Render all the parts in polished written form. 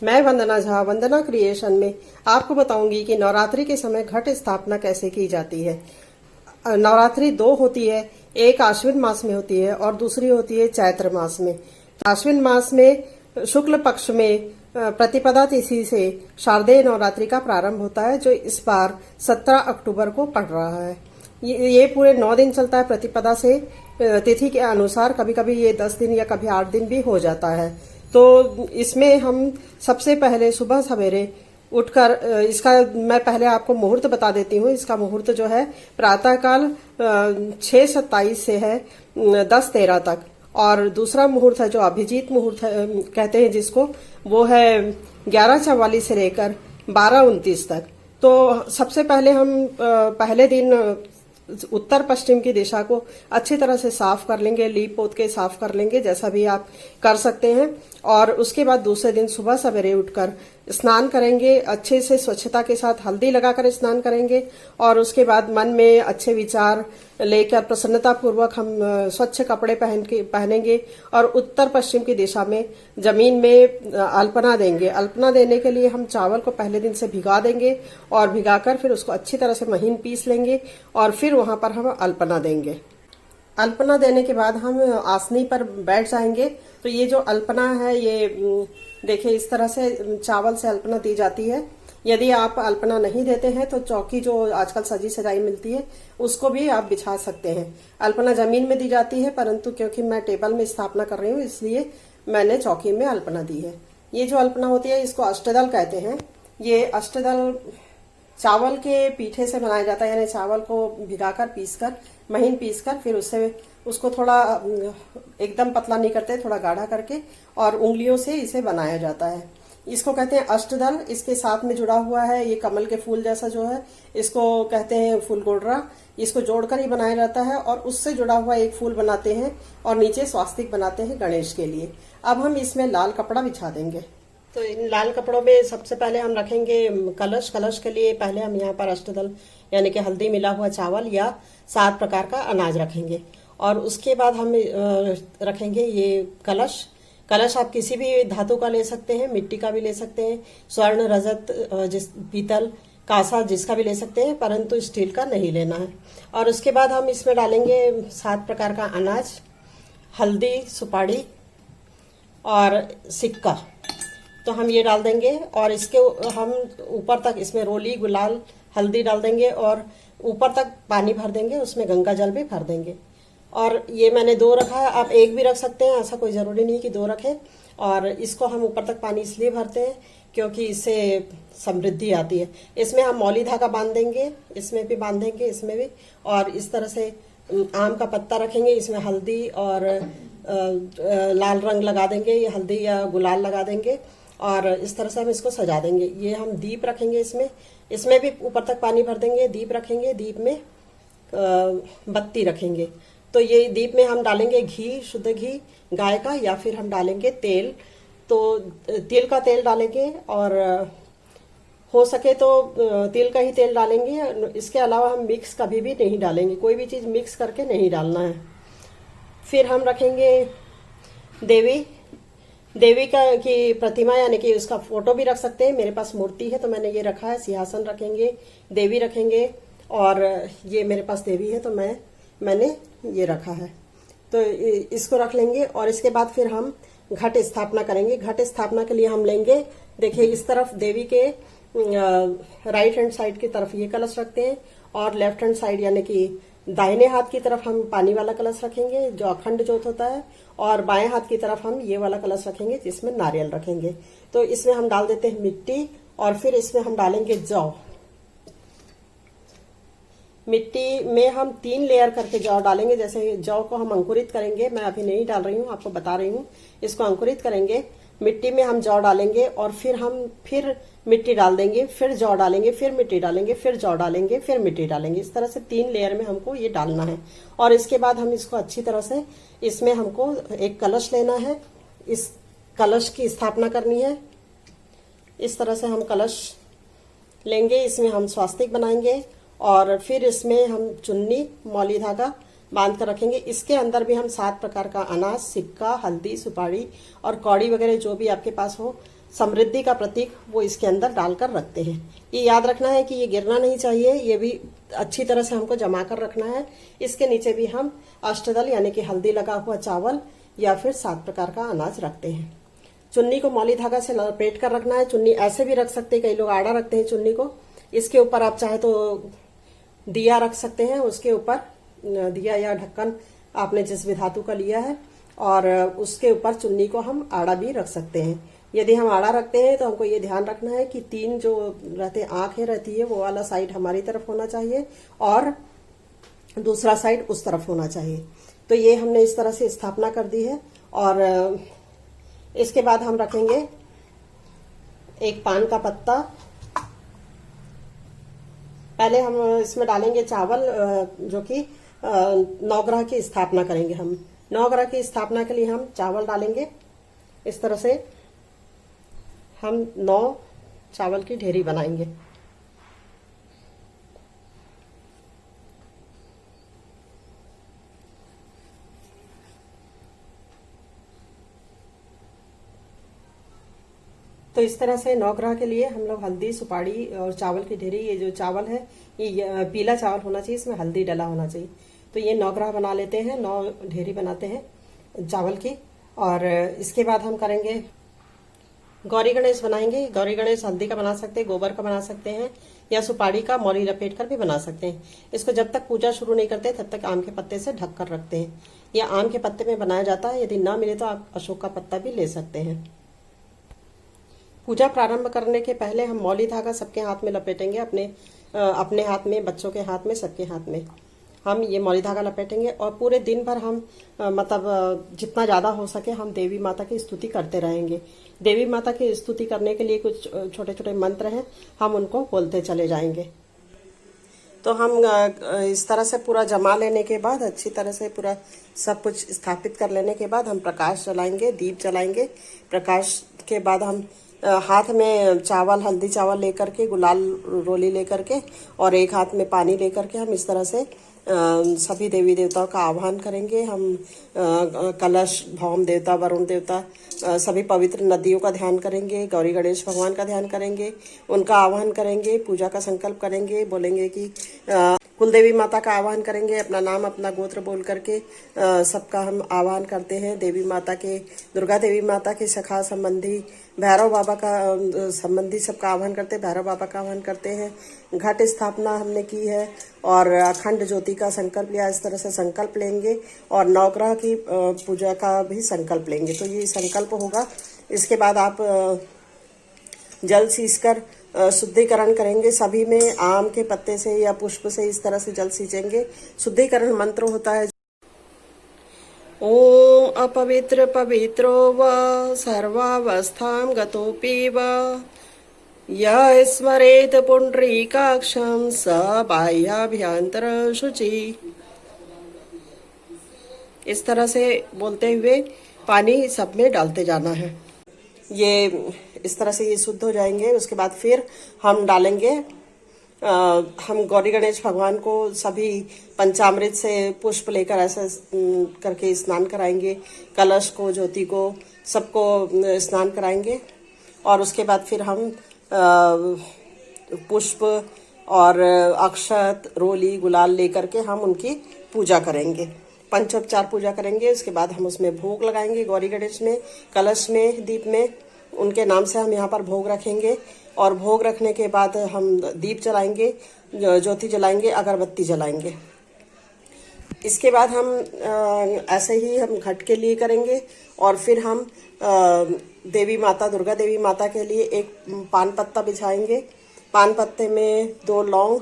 मैं वंदना झा वंदना क्रिएशन में आपको बताऊंगी कि नवरात्रि के समय घट स्थापना कैसे की जाती है। नवरात्रि दो होती है, एक आश्विन मास में होती है और दूसरी होती है चैत्र मास में। आश्विन मास में शुक्ल पक्ष में प्रतिपदा तिथि से शारदीय नवरात्रि का प्रारंभ होता है, जो इस बार 17 अक्टूबर को पड़ रहा है। ये पूरे 9 दिन चलता है प्रतिपदा से। तिथि के अनुसार कभी कभी ये 10 दिन या कभी 8 दिन भी हो जाता है। तो इसमें हम सबसे पहले सुबह सवेरे उठकर इसका मैं पहले आपको मुहूर्त बता देती हूँ। इसका मुहूर्त जो है प्रातःकाल 6:27 से है 10:13 तक, और दूसरा मुहूर्त है जो अभिजीत मुहूर्त कहते हैं जिसको, वो है 11:44 से लेकर 12:29 तक। तो सबसे पहले हम पहले दिन उत्तर पश्चिम की दिशा को अच्छी तरह से साफ कर लेंगे, लीप पोत के साफ कर लेंगे, जैसा भी आप कर सकते हैं। और उसके बाद दूसरे दिन सुबह सवेरे उठकर स्नान करेंगे, अच्छे से स्वच्छता के साथ हल्दी लगाकर स्नान करेंगे। और उसके बाद मन में अच्छे विचार लेकर प्रसन्नता पूर्वक हम स्वच्छ कपड़े पहनेंगे और उत्तर पश्चिम की दिशा में जमीन में अल्पना देंगे। अल्पना देने के लिए हम चावल को पहले दिन से भिगा देंगे और भिगाकर फिर उसको अच्छी तरह से महीन पीस लेंगे और फिर वहां पर हम अल्पना देंगे। अल्पना देने के बाद हम आसनी पर बैठ जाएंगे। तो ये जो अल्पना है, ये देखिए इस तरह से चावल से अल्पना दी जाती है। यदि आप अल्पना नहीं देते हैं तो चौकी जो आजकल सजी सजाई मिलती है उसको भी आप बिछा सकते हैं। अल्पना जमीन में दी जाती है, परंतु क्योंकि मैं टेबल में स्थापना कर रही हूँ इसलिए मैंने चौकी में अल्पना दी है। ये जो अल्पना होती है इसको अष्टदल कहते हैं। ये अष्टदल चावल के पीठे से बनाया जाता है, यानी चावल को भिगाकर पीसकर महीन पीसकर फिर उसको थोड़ा एकदम पतला नहीं करते, थोड़ा गाढ़ा करके और उंगलियों से इसे बनाया जाता है। इसको कहते हैं अष्टदल। इसके साथ में जुड़ा हुआ है ये कमल के फूल जैसा जो है, इसको कहते हैं फूल गोडरा। इसको जोड़कर ही बनाया जाता है और उससे जुड़ा हुआ एक फूल बनाते हैं और नीचे स्वास्तिक बनाते हैं गणेश के लिए। अब हम इसमें लाल कपड़ा बिछा देंगे। तो इन लाल कपड़ों में सबसे पहले हम रखेंगे कलश। कलश के लिए पहले हम यहाँ पर अष्टदल यानी कि हल्दी मिला हुआ चावल या 7 प्रकार का अनाज रखेंगे। और उसके बाद हम रखेंगे ये कलश। कलश आप किसी भी धातु का ले सकते हैं, मिट्टी का भी ले सकते हैं, स्वर्ण, रजत, पीतल, कांसा जिसका भी ले सकते हैं, परंतु स्टील का नहीं लेना है। और उसके बाद हम इसमें डालेंगे 7 प्रकार का अनाज, हल्दी, सुपारी और सिक्का। तो हम ये डाल देंगे और इसके हम ऊपर तक इसमें रोली, गुलाल, हल्दी डाल देंगे और ऊपर तक पानी भर देंगे, उसमें गंगा जल भी भर देंगे। और ये मैंने 2 रखा है, आप 1 भी रख सकते हैं, ऐसा कोई जरूरी नहीं कि 2 रखें। और इसको हम ऊपर तक पानी इसलिए भरते हैं क्योंकि इससे समृद्धि आती है। इसमें हम मौली धागा बांध देंगे, इसमें भी बांधेंगे, इसमें भी। और इस तरह से आम का पत्ता रखेंगे, इसमें हल्दी और लाल रंग लगा देंगे, ये हल्दी या गुलाल लगा देंगे और इस तरह से हम इसको सजा देंगे। ये हम दीप रखेंगे, इसमें भी ऊपर तक पानी भर देंगे, दीप रखेंगे, दीप में बत्ती रखेंगे। तो ये दीप में हम डालेंगे घी, शुद्ध घी गाय का, या फिर हम डालेंगे तेल। तो तिल का तेल डालेंगे और हो सके तो तिल का ही तेल डालेंगे। इसके अलावा हम मिक्स कभी भी नहीं डालेंगे, कोई भी चीज मिक्स करके नहीं डालना है। फिर हम रखेंगे देवी की प्रतिमा, यानी कि उसका फोटो भी रख सकते हैं। मेरे पास मूर्ति है तो मैंने ये रखा है। सिंहासन रखेंगे, देवी रखेंगे और ये मेरे पास देवी है तो मैंने ये रखा है। तो इसको रख लेंगे और इसके बाद फिर हम घट स्थापना करेंगे। घट स्थापना के लिए हम लेंगे, देखिए इस तरफ देवी के राइट हैंड साइड की तरफ ये कलश रखते हैं और लेफ्ट हैंड साइड यानी कि दाहिने हाथ की तरफ हम पानी वाला कलश रखेंगे जो अखंड ज्योत होता है, और बाएं हाथ की तरफ हम ये वाला कलश रखेंगे जिसमें नारियल रखेंगे। तो इसमें हम डाल देते हैं मिट्टी और फिर इसमें हम डालेंगे जौ। मिट्टी में हम 3 लेयर करके जौ डालेंगे। जैसे जौ को हम अंकुरित करेंगे, मैं अभी नहीं डाल रही हूँ, आपको बता रही हूँ। इसको अंकुरित करेंगे, मिट्टी में हम जौ डालेंगे और फिर मिट्टी डाल देंगे, फिर जौ डालेंगे, फिर मिट्टी डालेंगे, फिर जौ डालेंगे, फिर मिट्टी डालेंगे। इस तरह से 3 लेयर में हमको ये डालना है। और इसके बाद हम इसको अच्छी तरह से, इसमें हमको एक कलश लेना है, इस कलश की स्थापना करनी है। इस तरह से हम कलश लेंगे, इसमें हम स्वास्तिक बनाएंगे और फिर इसमें हम चुन्नी, मौली धागा बांध कर रखेंगे। इसके अंदर भी हम 7 प्रकार का अनाज, सिक्का, हल्दी, सुपारी और कौड़ी वगैरह जो भी आपके पास हो समृद्धि का प्रतीक वो इसके अंदर डालकर रखते हैं। ये याद रखना है कि ये गिरना नहीं चाहिए, ये भी अच्छी तरह से हमको जमा कर रखना है। इसके नीचे भी हम अष्टदल यानी कि हल्दी लगा हुआ चावल या फिर 7 प्रकार का अनाज रखते हैं। चुन्नी को मौली धागा से लपेट कर रखना है। चुन्नी ऐसे भी रख सकते हैं, कई लोग आड़ा रखते हैं चुन्नी को। इसके ऊपर आप चाहे तो दिया रख सकते हैं, उसके ऊपर दिया या ढक्कन आपने जिस भी धातु का लिया है, और उसके ऊपर चुन्नी को हम आड़ा भी रख सकते हैं। यदि हम आड़ा रखते हैं तो हमको ये ध्यान रखना है कि 3 जो रहते आंखें रहती है वो वाला साइड हमारी तरफ होना चाहिए और दूसरा साइड उस तरफ होना चाहिए। तो ये हमने इस तरह से स्थापना कर दी है। और इसके बाद हम रखेंगे एक पान का पत्ता। पहले हम इसमें डालेंगे चावल, जो कि नवग्रह की स्थापना करेंगे। हम नवग्रह की स्थापना के लिए हम चावल डालेंगे। इस तरह से हम 9 चावल की ढेरी बनाएंगे। तो इस तरह से नवग्रह के लिए हम लोग हल्दी, सुपारी और चावल की ढेरी, ये जो चावल है ये पीला चावल होना चाहिए, इसमें हल्दी डला होना चाहिए। तो ये नवग्रह बना लेते हैं, 9 ढेरी बनाते हैं चावल की। और इसके बाद हम करेंगे गौरी गणेश बनाएंगे। गौरी गणेश हल्दी का बना सकते हैं, गोबर का बना सकते हैं, या सुपारी का मौली लपेट कर भी बना सकते हैं। इसको जब तक पूजा शुरू नहीं करते तब तक आम के पत्ते से ढक कर रखते हैं। यह आम के पत्ते में बनाया जाता है। यदि ना मिले तो आप अशोक का पत्ता भी ले सकते हैं। पूजा प्रारंभ करने के पहले हम मौली धागा सबके हाथ में लपेटेंगे, अपने हाथ में, बच्चों के हाथ में, सबके हाथ में हम ये मौली धागा लपेटेंगे। और पूरे दिन भर हम मतलब जितना ज्यादा हो सके हम देवी माता की स्तुति करते रहेंगे। देवी माता की स्तुति करने के लिए कुछ छोटे छोटे मंत्र हैं, हम उनको बोलते चले जाएंगे। तो हम इस तरह से पूरा जमा लेने के बाद, अच्छी तरह से पूरा सब कुछ स्थापित कर लेने के बाद हम प्रकाश जलाएंगे, दीप जलाएंगे। प्रकाश के बाद हम हाथ में चावल, हल्दी चावल लेकर के, गुलाल रोली लेकर के और एक हाथ में पानी लेकर के हम इस तरह से सभी देवी देवताओं का आह्वान करेंगे। हम कलश, भौम देवता, वरुण देवता, सभी पवित्र नदियों का ध्यान करेंगे, गौरी गणेश भगवान का ध्यान करेंगे, उनका आह्वान करेंगे, पूजा का संकल्प करेंगे, बोलेंगे कि कुलदेवी माता का आह्वान करेंगे, अपना नाम, अपना गोत्र बोल करके सबका हम आह्वान करते हैं। देवी माता के, दुर्गा देवी माता के सखा संबंधी, भैरव बाबा का संबंधी सबका आह्वान करते हैं, भैरव बाबा का आह्वान करते हैं। घट स्थापना हमने की है और अखंड ज्योति का संकल्प लिया। इस तरह से संकल्प लेंगे और नवग्रह की पूजा का भी संकल्प लेंगे। तो ये संकल्प होगा। इसके बाद आप जल सींचकर शुद्धिकरण करेंगे। सभी में आम के पत्ते से या पुष्प से इस तरह से जल सींचेंगे। शुद्धिकरण मंत्र होता है, ओम अपवित्र पवित्रो व सर्वावस्थां गतोऽपि व यः स्मरेत पुंडरीकाक्षं स बाह्याभ्यंतर शुचि। इस तरह से बोलते हुए पानी सब में डालते जाना है। ये इस तरह से ये शुद्ध हो जाएंगे। उसके बाद फिर हम डालेंगे, हम गौरी गणेश भगवान को सभी पंचामृत से पुष्प लेकर ऐसे करके स्नान कराएंगे। कलश को, ज्योति को, सबको स्नान कराएंगे। और उसके बाद फिर हम पुष्प और अक्षत, रोली, गुलाल लेकर के हम उनकी पूजा करेंगे, पंचोपचार पूजा करेंगे। उसके बाद हम उसमें भोग लगाएंगे। गौरी गणेश में, कलश में, दीप में, उनके नाम से हम यहाँ पर भोग रखेंगे। और भोग रखने के बाद हम दीप जलाएंगे, ज्योति जलाएंगे, अगरबत्ती जलाएंगे। इसके बाद हम ऐसे ही हम घट के लिए करेंगे। और फिर हम देवी माता, दुर्गा देवी माता के लिए एक पान पत्ता बिछाएंगे। पान पत्ते में 2 लौंग,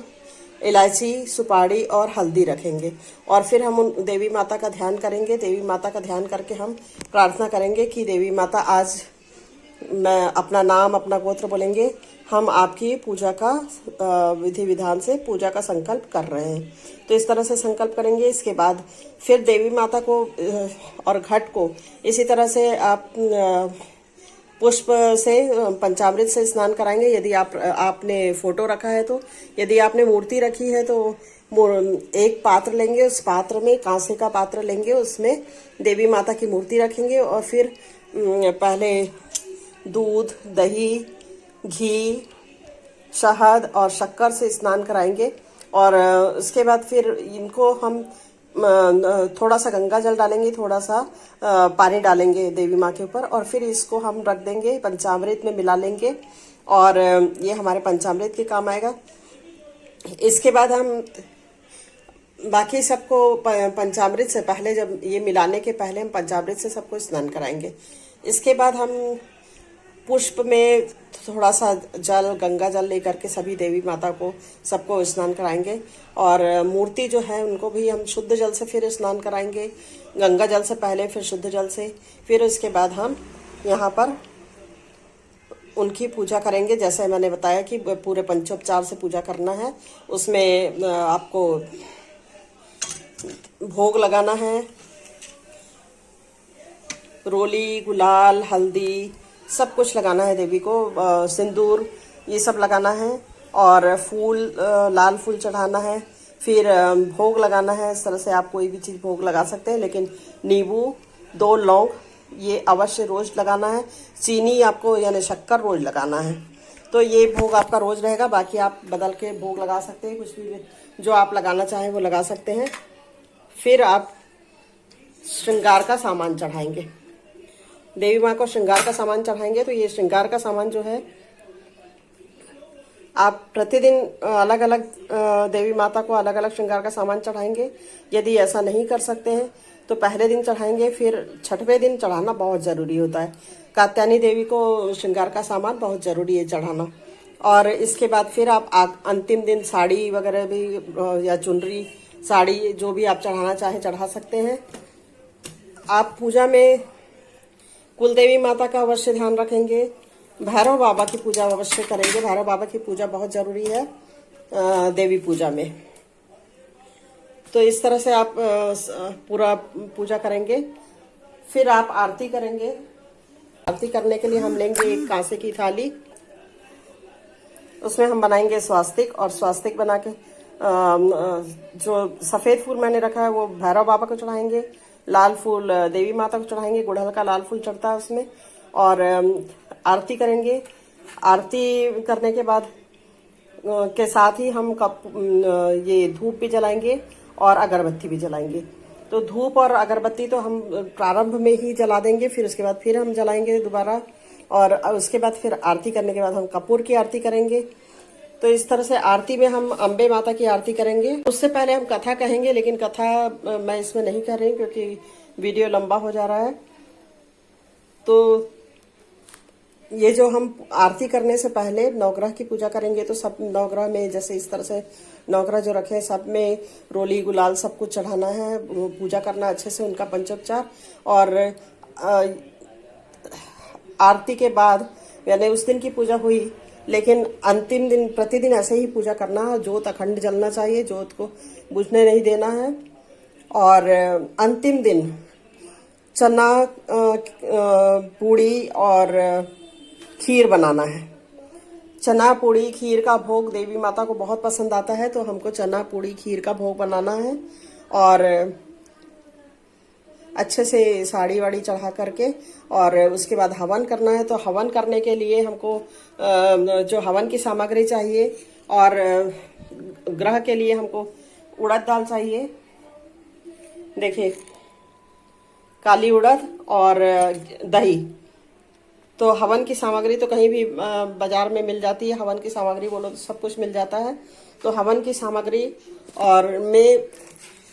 इलायची, सुपारी और हल्दी रखेंगे। और फिर हम उन देवी माता का ध्यान करेंगे। देवी माता का ध्यान करके हम प्रार्थना करेंगे कि देवी माता, आज मैं अपना नाम, अपना गोत्र बोलेंगे, हम आपकी पूजा का विधि विधान से पूजा का संकल्प कर रहे हैं। तो इस तरह से संकल्प करेंगे। इसके बाद फिर देवी माता को और घट को इसी तरह से आप पुष्प से, पंचामृत से स्नान कराएंगे। यदि आपने फोटो रखा है तो, यदि आपने मूर्ति रखी है तो एक पात्र लेंगे, उस पात्र में कांसे का पात्र लेंगे, उसमें देवी माता की मूर्ति रखेंगे। और फिर पहले दूध, दही, घी, शहद और शक्कर से स्नान कराएंगे। और उसके बाद फिर इनको हम थोड़ा सा गंगा जल डालेंगे, थोड़ा सा पानी डालेंगे देवी माँ के ऊपर, और फिर इसको हम रख देंगे, पंचामृत में मिला लेंगे और ये हमारे पंचामृत के काम आएगा। इसके बाद हम बाकी सबको पंचामृत से पहले, जब ये मिलाने के पहले हम पंचामृत से सबको स्नान कराएंगे। इसके बाद हम पुष्प में थोड़ा सा जल, गंगा जल लेकर के सभी देवी माता को सबको स्नान कराएंगे। और मूर्ति जो है उनको भी हम शुद्ध जल से फिर स्नान कराएंगे, गंगा जल से पहले, फिर शुद्ध जल से। फिर उसके बाद हम यहाँ पर उनकी पूजा करेंगे। जैसे मैंने बताया कि पूरे पंचोपचार से पूजा करना है। उसमें आपको भोग लगाना है, रोली, गुलाल, हल्दी सब कुछ लगाना है देवी को, सिंदूर ये सब लगाना है, और फूल, लाल फूल चढ़ाना है। फिर भोग लगाना है। इस तरह से आप कोई भी चीज़ भोग लगा सकते हैं, लेकिन नींबू, 2 लौंग ये अवश्य रोज लगाना है। चीनी आपको यानी शक्कर रोज लगाना है। तो ये भोग आपका रोज रहेगा। बाकी आप बदल के भोग लगा सकते हैं, कुछ भी जो आप लगाना चाहें वो लगा सकते हैं। फिर आप श्रृंगार का सामान चढ़ाएंगे, देवी माँ को श्रृंगार का सामान चढ़ाएंगे। तो ये श्रृंगार का सामान जो है आप प्रतिदिन अलग अलग देवी माता को अलग अलग श्रृंगार का सामान चढ़ाएंगे। यदि ऐसा नहीं कर सकते हैं तो पहले दिन चढ़ाएंगे, फिर छठवें दिन चढ़ाना बहुत ज़रूरी होता है। कात्यायनी देवी को श्रृंगार का सामान बहुत ज़रूरी है चढ़ाना। और इसके बाद फिर आप अंतिम दिन साड़ी वगैरह भी, या चुनरी, साड़ी जो भी आप चढ़ाना चाहें चढ़ा सकते हैं। आप पूजा में कुल देवी माता का अवश्य ध्यान रखेंगे। भैरव बाबा की पूजा अवश्य करेंगे। भैरव बाबा की पूजा बहुत जरूरी है देवी पूजा में। तो इस तरह से आप पूरा पूजा करेंगे। फिर आप आरती करेंगे। आरती करने के लिए हम लेंगे एक कांसे की थाली, उसमें हम बनाएंगे स्वास्तिक, और स्वास्तिक बना के जो सफेद फूल मैंने रखा है वो भैरव बाबा को चढ़ाएंगे, लाल फूल देवी माता को चढ़ाएंगे, गुड़हल का लाल फूल चढ़ता है उसमें। और आरती करेंगे। आरती करने के बाद के साथ ही हम ये धूप भी जलाएंगे और अगरबत्ती भी जलाएंगे। तो धूप और अगरबत्ती तो हम प्रारंभ में ही जला देंगे, फिर उसके बाद फिर हम जलाएंगे दोबारा। और उसके बाद फिर आरती करने के बाद हम कपूर की आरती करेंगे। तो इस तरह से आरती में हम अम्बे माता की आरती करेंगे। उससे पहले हम कथा कहेंगे, लेकिन कथा मैं इसमें नहीं कर रही क्योंकि वीडियो लंबा हो जा रहा है। तो ये जो हम आरती करने से पहले नवग्रह की पूजा करेंगे, तो सब नवग्रह में जैसे इस तरह से नवग्रह जो रखे हैं सब में रोली, गुलाल सब कुछ चढ़ाना है, पूजा करना अच्छे से उनका पंचोपचार। और आरती के बाद यानी उस दिन की पूजा हुई, लेकिन अंतिम दिन प्रतिदिन ऐसे ही पूजा करना है। जोत अखंड जलना चाहिए, जोत को बुझने नहीं देना है। और अंतिम दिन चना, पूड़ी और खीर बनाना है। चना, पूड़ी, खीर का भोग देवी माता को बहुत पसंद आता है, तो हमको चना, पूड़ी, खीर का भोग बनाना है। और अच्छे से साड़ी वाड़ी चढ़ा करके और उसके बाद हवन करना है। तो हवन करने के लिए हमको जो हवन की सामग्री चाहिए, और ग्रह के लिए हमको उड़द दाल चाहिए। देखिए, काली उड़द और दही। तो हवन की सामग्री तो कहीं भी बाजार में मिल जाती है। हवन की सामग्री बोलो तो सब कुछ मिल जाता है। तो हवन की सामग्री और में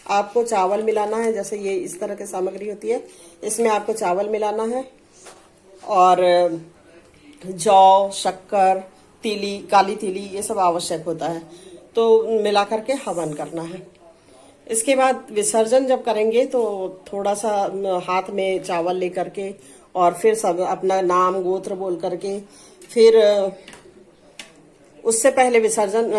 आपको चावल मिलाना है। जैसे ये इस तरह की सामग्री होती है, इसमें आपको चावल मिलाना है। और जौ, शक्कर, तीली, काली तीली ये सब आवश्यक होता है। तो मिला करके हवन करना है। इसके बाद विसर्जन जब करेंगे तो थोड़ा सा हाथ में चावल लेकर के और फिर सब अपना नाम गोत्र बोल करके, फिर उससे पहले विसर्जन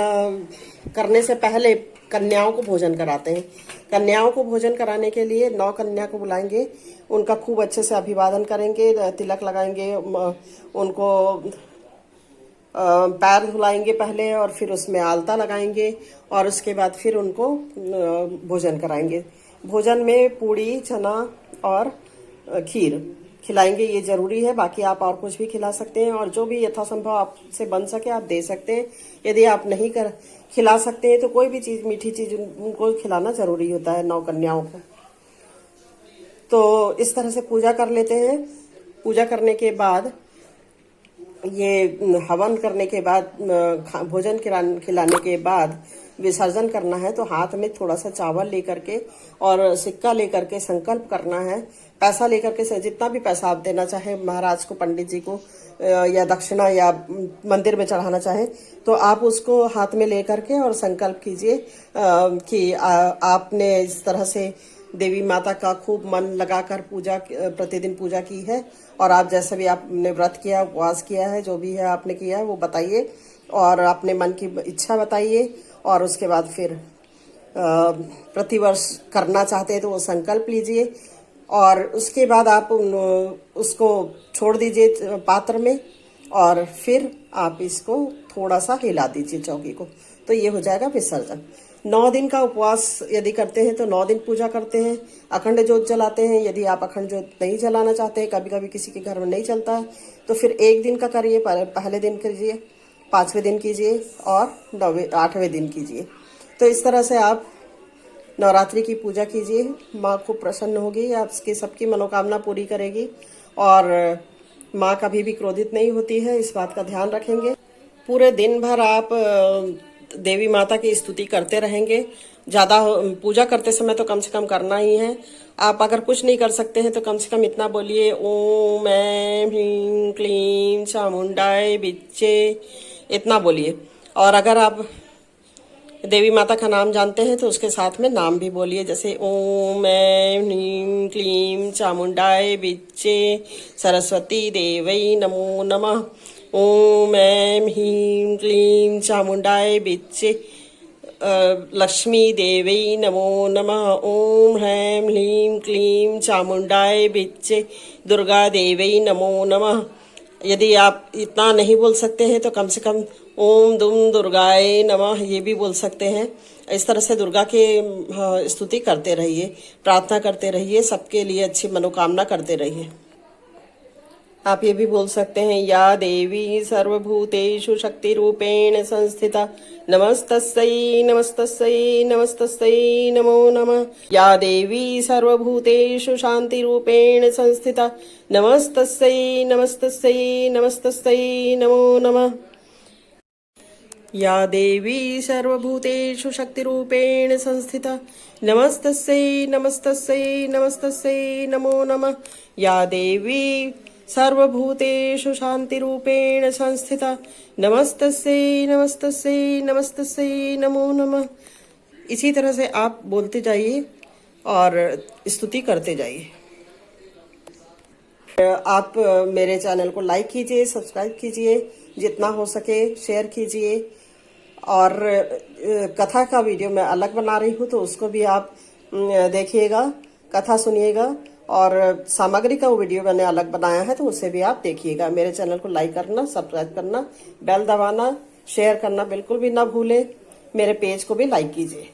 करने से पहले कन्याओं को भोजन कराते हैं। कन्याओं को भोजन कराने के लिए 9 कन्या को बुलाएंगे, उनका खूब अच्छे से अभिवादन करेंगे, तिलक लगाएंगे, उनको पैर धुलाएंगे पहले और फिर उसमें आलता लगाएंगे और उसके बाद फिर उनको भोजन कराएंगे। भोजन में पूड़ी, चना और खिलाएंगे ये जरूरी है। बाकी आप और कुछ भी खिला सकते हैं और जो भी यथासंभव आपसे बन सके आप दे सकते हैं। यदि आप नहीं खिला सकते हैं तो कोई भी चीज, मीठी चीज उनको खिलाना जरूरी होता है नौ कन्याओं को। तो इस तरह से पूजा कर लेते हैं। पूजा करने के बाद, ये हवन करने के बाद, भोजन खिलाने के बाद विसर्जन करना है। तो हाथ में थोड़ा सा चावल लेकर के और सिक्का लेकर के संकल्प करना है। पैसा लेकर के, जितना भी पैसा आप देना चाहे महाराज को, पंडित जी को, या दक्षिणा या मंदिर में चढ़ाना चाहे, तो आप उसको हाथ में लेकर के और संकल्प कीजिए कि आपने इस तरह से देवी माता का खूब मन लगाकर प्रतिदिन पूजा की है। और आप जैसे भी आपने व्रत किया, उपवास किया है, जो भी है आपने किया है वो बताइए और अपने मन की इच्छा बताइए। और उसके बाद फिर प्रतिवर्ष करना चाहते हैं तो वो संकल्प लीजिए और उसके बाद आप उसको छोड़ दीजिए पात्र में और फिर आप इसको थोड़ा सा हिला दीजिए चौकी को। तो ये हो जाएगा विसर्जन। 9 दिन का उपवास यदि करते हैं तो 9 दिन पूजा करते हैं, अखंड ज्योत जलाते हैं। यदि आप अखंड ज्योत नहीं जलाना चाहते हैं, कभी कभी किसी के घर में नहीं चलता है, तो फिर 1 दिन का करिए, पहले दिन कीजिए, 5वें दिन कीजिए और 8वें दिन कीजिए। तो इस तरह से आप नवरात्रि की पूजा कीजिए। माँ खूब प्रसन्न होगी, आपकी सबकी मनोकामना पूरी करेगी और माँ कभी भी क्रोधित नहीं होती है, इस बात का ध्यान रखेंगे। पूरे दिन भर आप देवी माता की स्तुति करते रहेंगे। ज्यादा पूजा करते समय तो कम से कम करना ही है। आप अगर कुछ नहीं कर सकते हैं तो कम से कम इतना बोलिए, ओम ऐं ह्रीं क्लीं चामुंडाय विच्चे, इतना बोलिए। और अगर आप देवी माता का नाम जानते हैं तो उसके साथ में नाम भी बोलिए, जैसे ओम ऐं ह्रीं क्लीं चामुंडाय विच्चे सरस्वती देवै नमो नमः। ओम ऐं ह्रीं क्लीं चामुंडाय विच्चे लक्ष्मी देवै नमो नमः। ओम ह्रीं ह्रीं क्लीं चामुंडाय विच्चे दुर्गा देवै नमो नमः। यदि आप इतना नहीं बोल सकते हैं तो कम से कम ओम दुम दुर्गाए नमः ये भी बोल सकते हैं। इस तरह से दुर्गा के स्तुति करते रहिए, प्रार्थना करते रहिए, सबके लिए अच्छी मनोकामना करते रहिए। आप ये भी बोल सकते हैं, या देवी सर्वभूतेषु शक्ति रूपेण संस्थिता नमस्तस्यै नमस्तस्यै नमस्तस्यै नमो नमः। या देवी सर्वभूतेषु शांति रूपेण संस्थिता नमस्तस्यै नमस्तस्यै नमस्तस्यै नमो नमः। या देवी सर्वभूतेषु शक्ति रूपेण संस्थिता नमस्तस्यै नमस्तस्यै नमस्तस्यै नमो नमः। या देवी सर्वभूतेषु शांति रूपेण संस्थिता नमस्तस्यै नमस्तस्यै नमस्तस्यै नमो नमः। इसी तरह से आप बोलते जाइए और स्तुति करते जाइए। आप मेरे चैनल को लाइक कीजिए, सब्सक्राइब कीजिए, जितना हो सके शेयर कीजिए। और कथा का वीडियो मैं अलग बना रही हूँ तो उसको भी आप देखिएगा, कथा सुनिएगा। और सामग्री का वो वीडियो मैंने अलग बनाया है तो उसे भी आप देखिएगा। मेरे चैनल को लाइक करना, सब्सक्राइब करना, बेल दबाना, शेयर करना बिल्कुल भी ना भूलें। मेरे पेज को भी लाइक कीजिए।